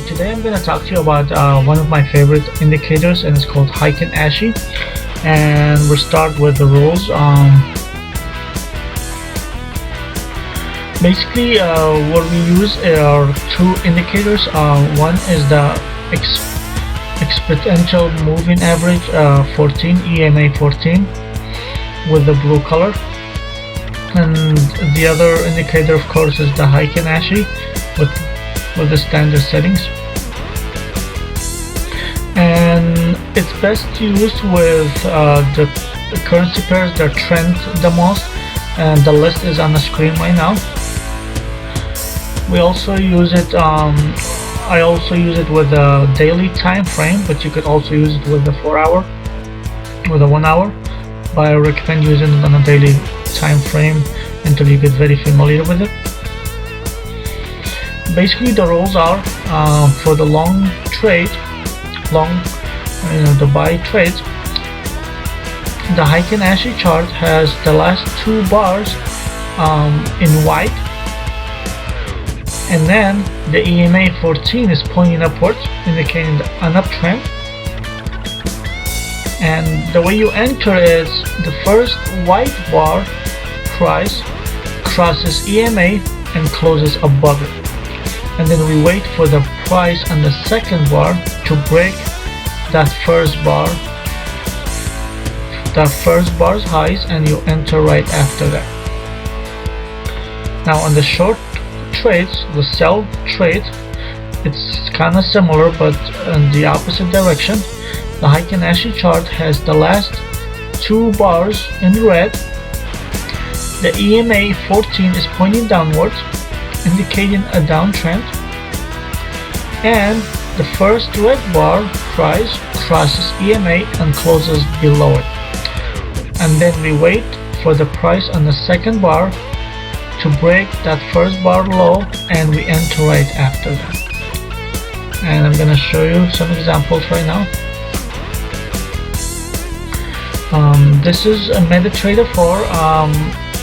Today I'm going to talk to you about one of my favorite indicators, and it's called Heiken Ashi. And we'll start with the rules. Basically, what we use are two indicators. One is the exponential moving average 14, EMA 14, with the blue color. And the other indicator, of course, is the Heiken Ashi with the standard settings. And it's best used with the currency pairs that trend the most, and the list is on the screen right now. We also use it, I also use it with a daily time frame, but you could also use it with the 4 hour, with a 1 hour, but I recommend using it on a daily time frame until you get very familiar with it. Basically, the rules are for the long trade, the buy trades, the Heiken Ashi chart has the last two bars in white, and then the EMA 14 is pointing upwards, indicating an uptrend. And the way you enter is the first white bar price crosses EMA and closes above it, and then we wait for the price on the second bar to break that first bar's highs, and you enter right after that. Now on the short trades, the sell trade, it's kind of similar but in the opposite direction. The Heiken Ashi chart has the last two bars in red. The EMA 14 is pointing downwards, indicating a downtrend, and the first red bar price crosses EMA and closes below it. And then we wait for the price on the second bar to break that first bar low, and we enter right after that. And I'm gonna show you some examples right now. This is a MetaTrader 4,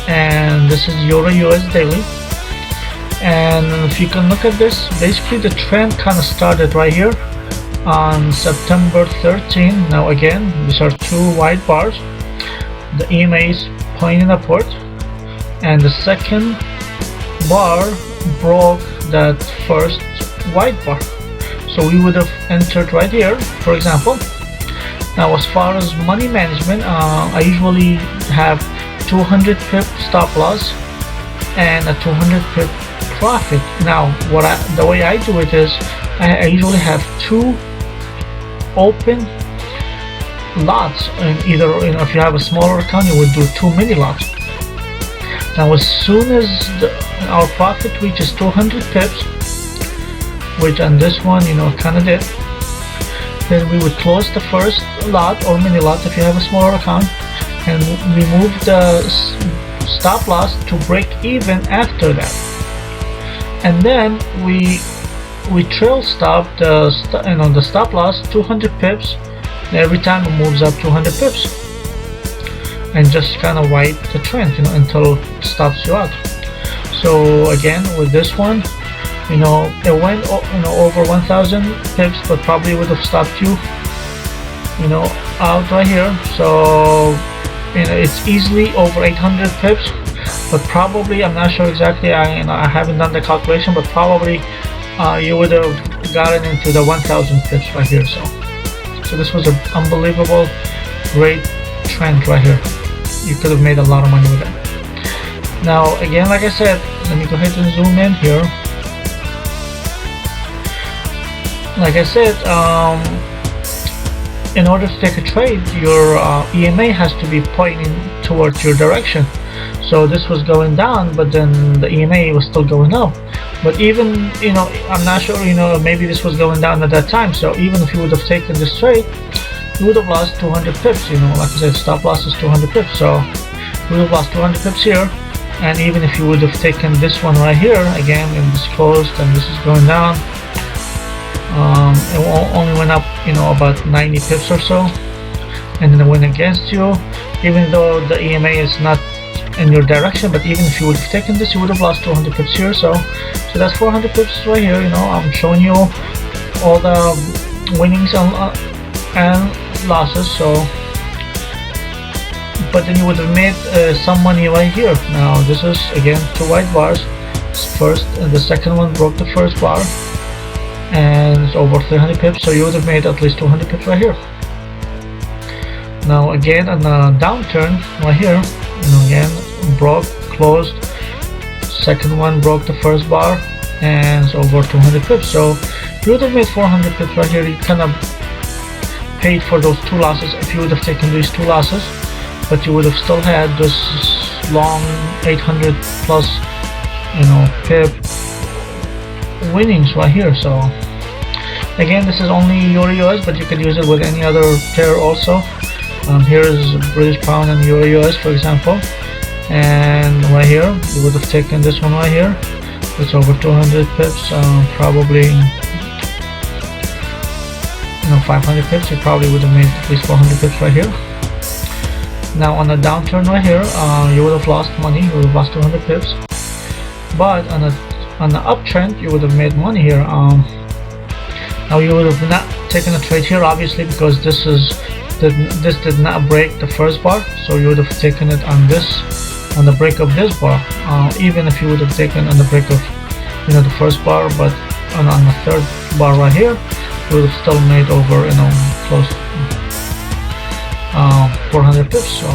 and this is Euro US daily. And if you can look at this, basically the trend kind of started right here on September 13. Now again, these are two white bars. The EMA is pointing upward, and the second bar broke that first white bar, so we would have entered right here, for example. Now as far as money management, I usually have 200 pip stop loss and a 200 pip profit. Now the way I do it is I usually have two open lots, and either if you have a smaller account, you would do two mini lots. Now as soon as our profit reaches 200 pips, which on this one kind of did, then we would close the first lot or mini lot if you have a smaller account, and remove the stop loss to break even after that. And then we trail stop the stop loss 200 pips every time it moves up 200 pips, and just kind of ride the trend until it stops you out. So again, with this one, it went over 1000 pips, but probably would have stopped you out right here. So it's easily over 800 pips, but probably, I'm not sure exactly, I haven't done the calculation, but probably you would have gotten into the 1000 pips right here. So this was an unbelievable great trend right here. You could have made a lot of money with it. Now again, like I said, let me go ahead and zoom in here. Like I said, in order to take a trade, your EMA has to be pointing towards your direction. So this was going down, but then the EMA was still going up. But even, I'm not sure, maybe this was going down at that time. So even if you would have taken this trade, you would have lost 200 pips. Like I said, stop loss is 200 pips. So you would have lost 200 pips here. And even if you would have taken this one right here, again, and this closed and this is going down, it only went up, about 90 pips or so. And then it went against you, even though the EMA is not in your direction. But even if you would have taken this, you would have lost 200 pips here. So that's 400 pips right here. I'm showing you all the winnings and losses. So, but then you would have made some money right here. Now this is again 2 white bars. First and the second one broke the first bar, and it's over 300 pips. So you would have made at least 200 pips right here. Now again on the downturn right here, again broke, closed. Second one broke the first bar, and it's over 200 pips. So you would have made 400 pips right here. You kind of paid for those 2 losses if you would have taken these 2 losses, but you would have still had this long 800 plus pip winnings right here. So again, this is only Euro US, but you could use it with any other pair also. Here is British Pound and Euro US, for example, and right here you would have taken this one right here. It's over 200 pips, probably 500 pips. You probably would have made at least 400 pips right here. Now on the downturn right here, you would have lost money. You would have lost 200 pips. But on the uptrend, you would have made money here. Now you would have not taken a trade here, obviously, because this did not break the first bar. So you would have taken it on the break of this bar. Even if you would have taken on the break of the first bar, but on the third bar right here, you would have still made over close 400 pips. So